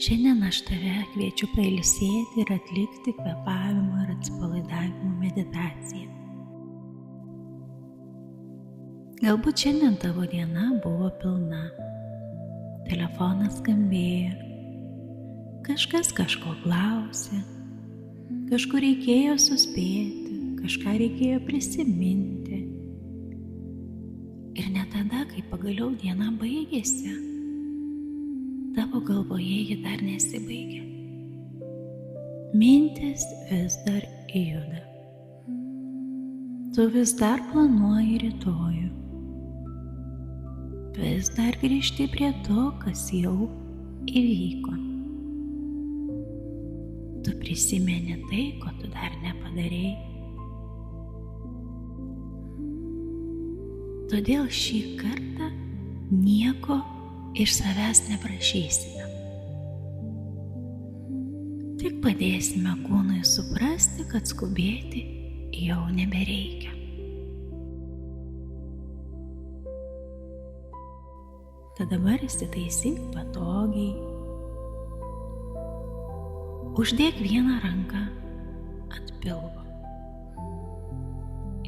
Šiandien aš tave kviečiu pailsėti ir atlikti kvėpavimo ir atsipalaidavimo meditaciją. Galbūt šiandien tavo diena buvo pilna. Telefonas skambėjo, kažkas kažko klausė, kažkur reikėjo suspėti, kažką reikėjo prisiminti. Ir net tada, kai pagaliau diena baigėsi, tavo galvoje ji dar nesibaigė. Mintis vis dar juda. Tu vis dar planuoji rytojų. Vis dar grįžti prie to, kas jau įvyko. Tu prisimeni tai, ko tu dar nepadarei. Todėl šį kartą nieko iš savęs neprašysime. Tik padėsime kūnui suprasti, kad skubėti jau nebereikia. Tad dabar įsitaisyk patogiai. Uždėk vieną ranką ant pilvo.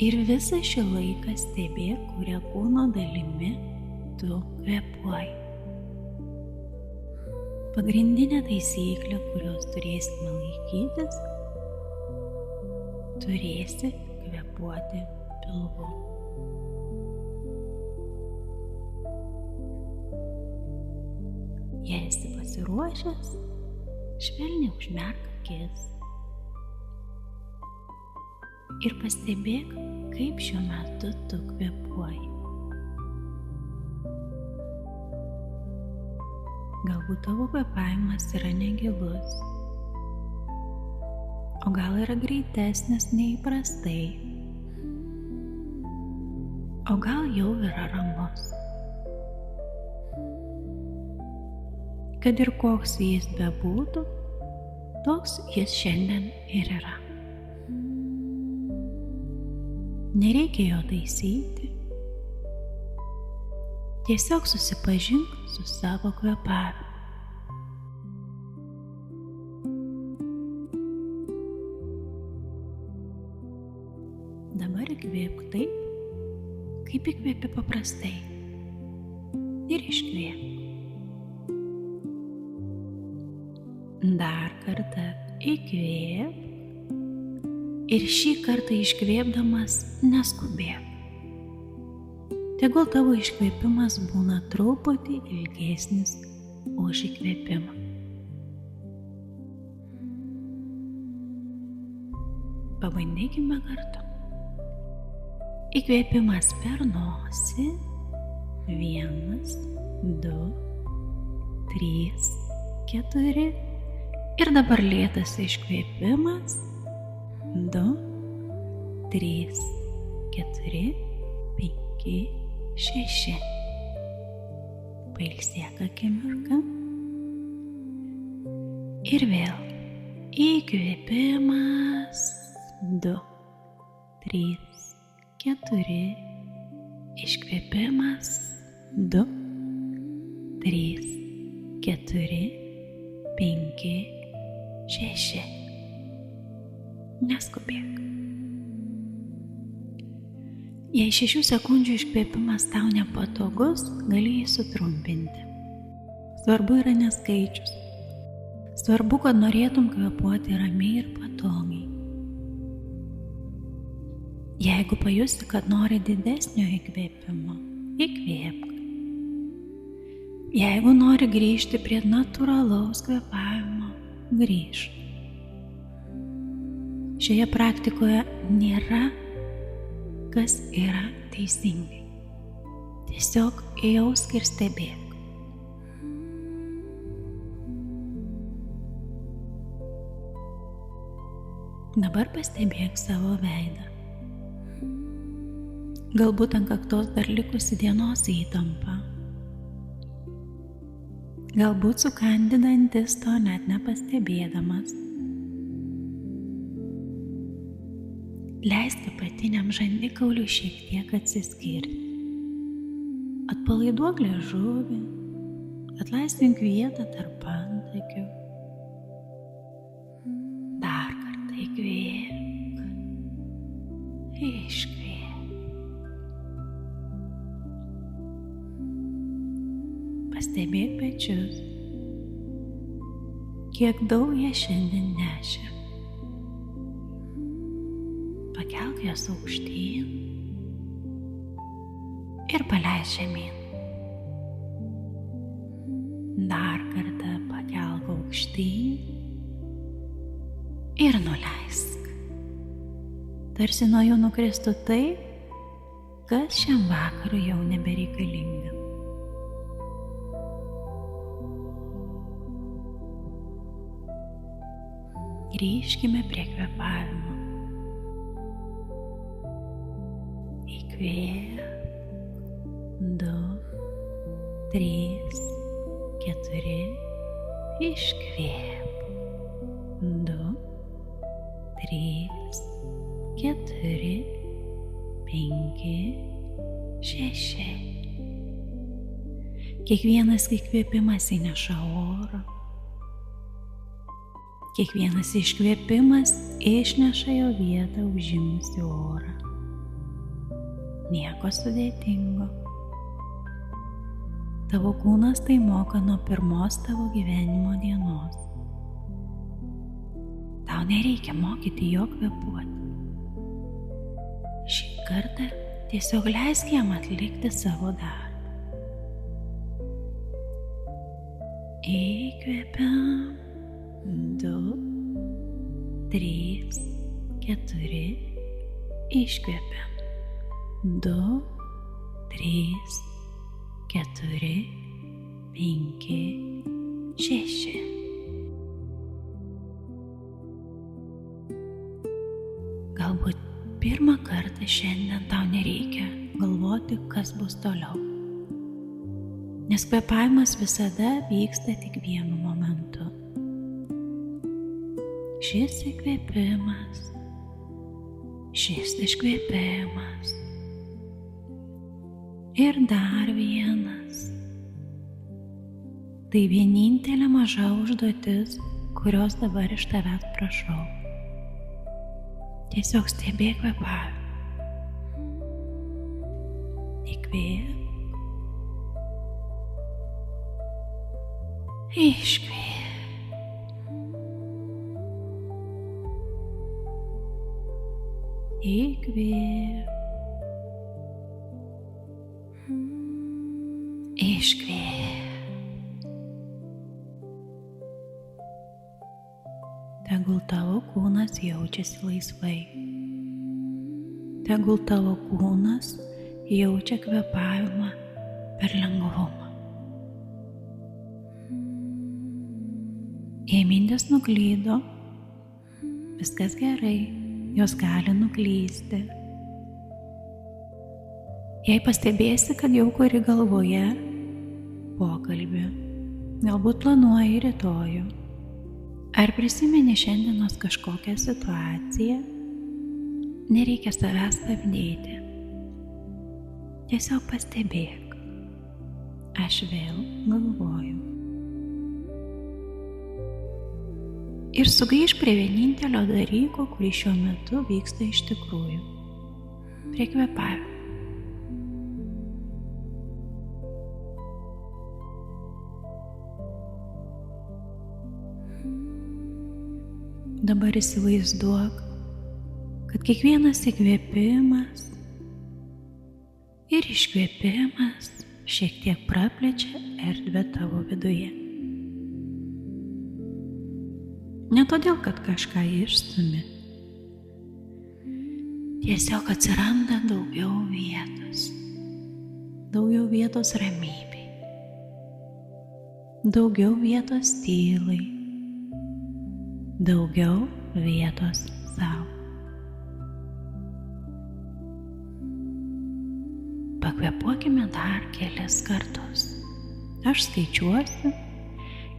Ir visą šį laiką stebėk, kuria kūno dalimi tu kvėpuoji. Pagrindinė taisyklė, kurios turėsime laikytis, turėsi kvėpuoti pilvu. Jei esi pasiruošęs, švelniai užmerk akis ir pastebėk, kaip šiuo metu tu kvėpuoji. Galbūt tavo kvėpavimas yra negilus, o gal yra greitesnis nei įprastai, o gal jau yra ramus. Kad ir koks jis bebūtų, toks jis šiandien ir yra. Nereikia jo taisyti. Tiesiog susipažink su savo kvėpavimu. Dabar įkvėpk taip, kaip įkvėpi paprastai. Ir iškvėpk. Dar kartą įkvėp ir šį kartą iškvėpdamas neskubėk. Tegul tavo iškvėpimas būna truputį ilgesnis už įkvėpimą. Pabandykime kartu. Įkvėpimas per nosį. 1, 2, 3, 4. Ir dabar lėtas iškvėpimas. 2, 3, 4, 5, 6. Pailsėk akimirką. Ir vėl įkvėpimas. 2, 3, 4. Iškvėpimas. 2, 3, 4, 5, 6. Neskubėk. Jei 6 sekundžių iškvėpimas tau nepatogus, gali jį sutrumpinti. Svarbu yra ne skaičius. Svarbu, kad norėtum kvėpuoti ramiai ir patogiai. Jeigu pajusi, kad nori didesnio įkvėpimo, įkvėpk. Jeigu nori grįžti prie natūralaus kvėpavimo, grįžk. Šioje praktikoje nėra, kas yra teisingai. Tiesiog jausk ir stebėk. Dabar pastebėk savo veidą. Galbūt ant kaktos dar likusi dienos įtampa. Galbūt sukandi dantis to net nepastebėdamas. Leisk apatiniam žandikauliui šiek tiek atsiskirti. Atpalaiduok liežuvį, atlaisvink vietą tarp antakių. pasakiau. Dar kartą įkvėpk, iškvėpk. Pastebėk pečius, kiek daug jie šiandien nešia. Pakelk jas aukštyn ir paleis žemyn. Dar kartą pakelk aukštyn ir nuleisk. Tarsi nuo jų nukristų tai, kas šiam vakarui jau nebereikalinga. Grįžkime prie kvėpavimo. Įkvėpk, 2, 3, 4, iškvėpk, 2, 3, 4, 5, 6. Kiekvienas įkvėpimas įneša oro. Kiekvienas iškvėpimas išneša jo vietą užimusi orą. Nieko sudėtingo. Tavo kūnas tai moka nuo pirmos tavo gyvenimo dienos. Tau nereikia mokyti jo kvėpuoti. Šį kartą tiesiog leisk jam atlikti savo darbą. Įkvėpiam, 2, 3, 4, iškvėpiam, 2, 3, 4, 5, 6. Galbūt pirmą kartą šiandien tau nereikia galvoti, kas bus toliau. Nes kvėpavimas visada vyksta tik vienu momentu. Šis įkvėpimas, šis iškvėpimas ir dar vienas. Tai vienintelė maža užduotis, kurios dabar iš tavęs prašau. Tiesiog stebėk kvėpavimą. Įkvėpk, iškvėpk. Įkvėpk, iškvėpk. Tegul tavo kūnas jaučiasi laisvai. Tegul tavo kūnas jaučia kvėpavimą per lengvumą. Jei mintys nuklydo, viskas gerai. Jos gali nuklysti. Jei pastebėsi, kad jau kuri galvoje pokalbį, galbūt planuoji rytojų, ar prisimeni šiandienos kažkokią situaciją, nereikia savęs stabdyti. Tiesiog pastebėk, aš vėl galvoju. Ir sugrįžk prie vienintelio dalyko, kurį šiuo metu vyksta iš tikrųjų. Prie kvėpavimo. Dabar įsivaizduok, kad kiekvienas įkvėpimas ir iškvėpimas šiek tiek praplečia erdvę tavo viduje. Ne todėl, kad kažką išstumi. Tiesiog atsiranda daugiau vietos ramybei, daugiau vietos tylai, daugiau vietos sau. Pakvėpuokime dar kelis kartus. Aš skaičiuosiu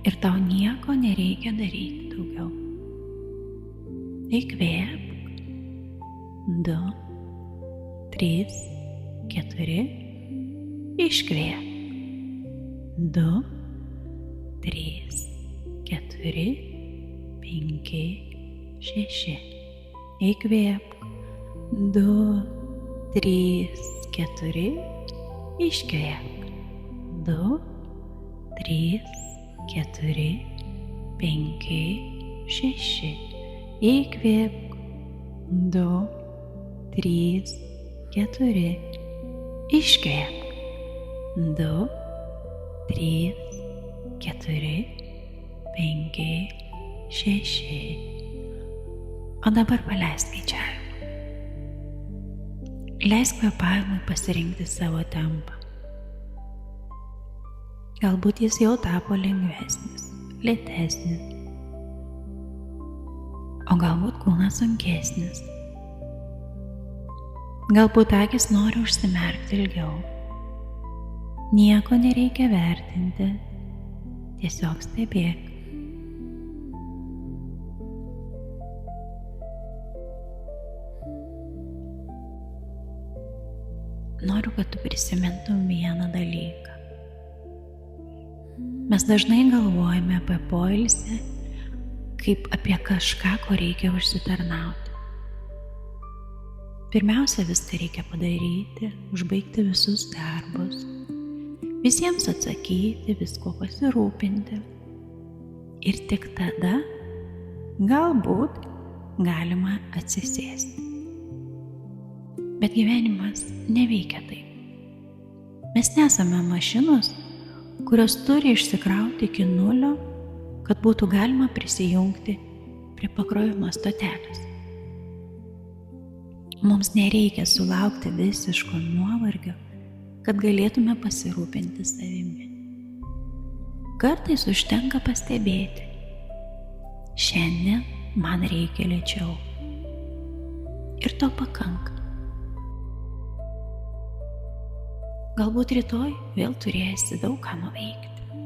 ir tau nieko nereikia daryti daugiau. Įkvėpk, 2, 3, 4, iškvėpk, 2, 3, 4, 5, 6. Įkvėpk. 2, 3, 4. Iškvėpk. 2, 3, 4, 5, 6. Įkvėpk. 2, 3, 4. Iškvėpk. 2, 3, 4, 5, 6. O dabar paleisk skaičiavimą. Leisk kvėpavimui pasirinkti savo tempą. Galbūt jis jau tapo lengvesnis, lėtesnis, o galbūt kūnas sunkesnis. Galbūt akys nori užsimerkti ilgiau. Nieko nereikia vertinti, tiesiog stebėk. Noriu, kad tu prisimintum vieną dalyką. Mes dažnai galvojame apie poilsį kaip apie kažką, ko reikia užsitarnauti. Pirmiausia, viską reikia padaryti, užbaigti visus darbus, visiems atsakyti, visko pasirūpinti. Ir tik tada galbūt galima atsisėsti. Bet gyvenimas neveikia taip. Mes nesame mašinos, kurios turi išsikrauti iki nulio, kad būtų galima prisijungti prie pakrovimo stotelės. Mums nereikia sulaukti visiško nuovargio, kad galėtume pasirūpinti savimi. Kartais užtenka pastebėti. Šiandien man reikia lėčiau. Ir to pakanka. Galbūt rytoj vėl turėsi daug ką nuveikti.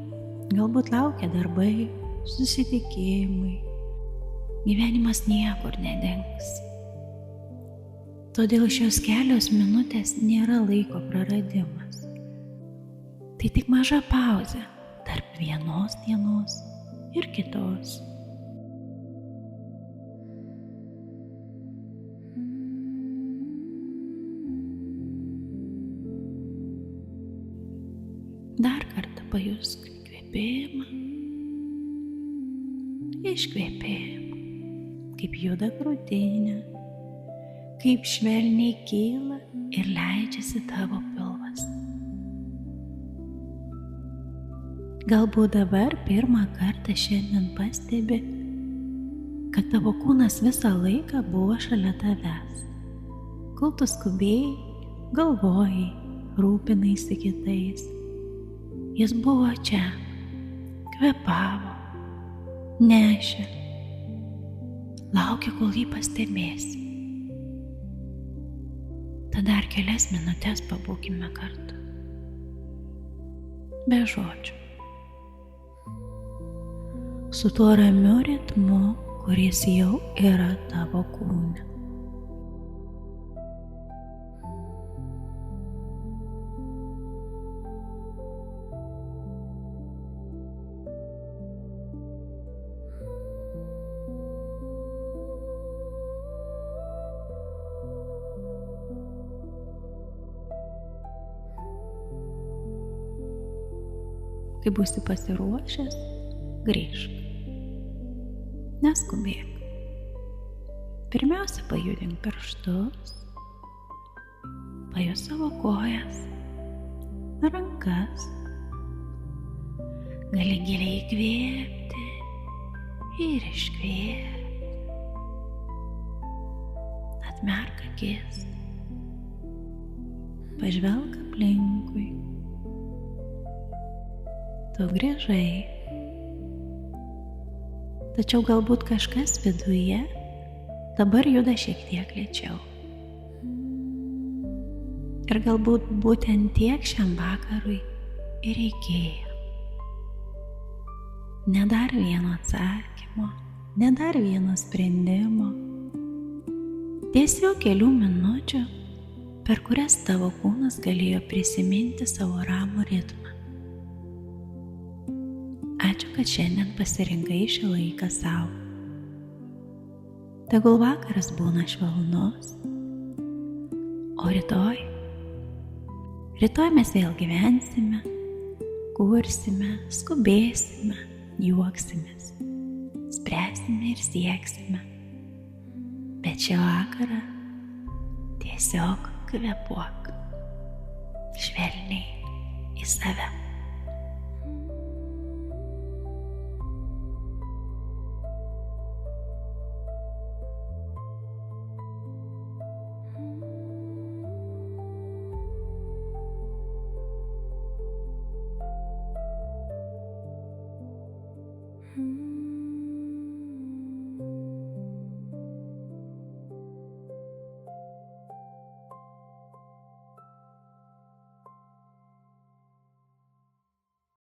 Galbūt laukia darbai, susitikimai. Gyvenimas niekur nedings. Todėl šios kelios minutės nėra laiko praradimas. Tai tik maža pauzė tarp vienos dienos ir kitos. Dar kartą pajusk kvėpėjimą, iškvėpėjimą, kaip juda krūtinė, kaip švelniai kyla ir leidžiasi tavo pilvas. Galbūt dabar pirmą kartą šiandien pastebi, kad tavo kūnas visą laiką buvo šalia tavęs. Kol tu skubėjai, galvojai, rūpinaisi kitais. Jis buvo čia, kvėpavo, nešė, laukia, kol jį pastebėsi. Tad dar kelias minutės pabūkime kartu. Be žodžių. Su tuo ramiu ritmu, kuris jau yra tavo kūne. Kai būsi pasiruošęs, grįžk. Neskubėk. Pirmiausia, pajudink pirštus, pajus savo kojas, rankas. Gali giliai įkvėpti ir iškvėpti. Atmerk akis. Pažvelk aplinkui. Tu grįžai, tačiau galbūt kažkas viduje dabar juda šiek tiek lėčiau. Ir galbūt būtent tiek šiam vakarui ir reikėjo. Ne dar vieno atsakymo, ne dar vieno sprendimo. Tiesiog kelių minučių, per kurias tavo kūnas galėjo prisiminti savo ramų ritmą. ačiū, kad šiandien pasirinkai šį laiką savo. Tegul vakaras būna švelnus, o rytoj mes vėl gyvensime, kursime, skubėsime, juoksimės, spręsime ir sieksime. Bet šią vakarą tiesiog kvėpuok švelniai į save.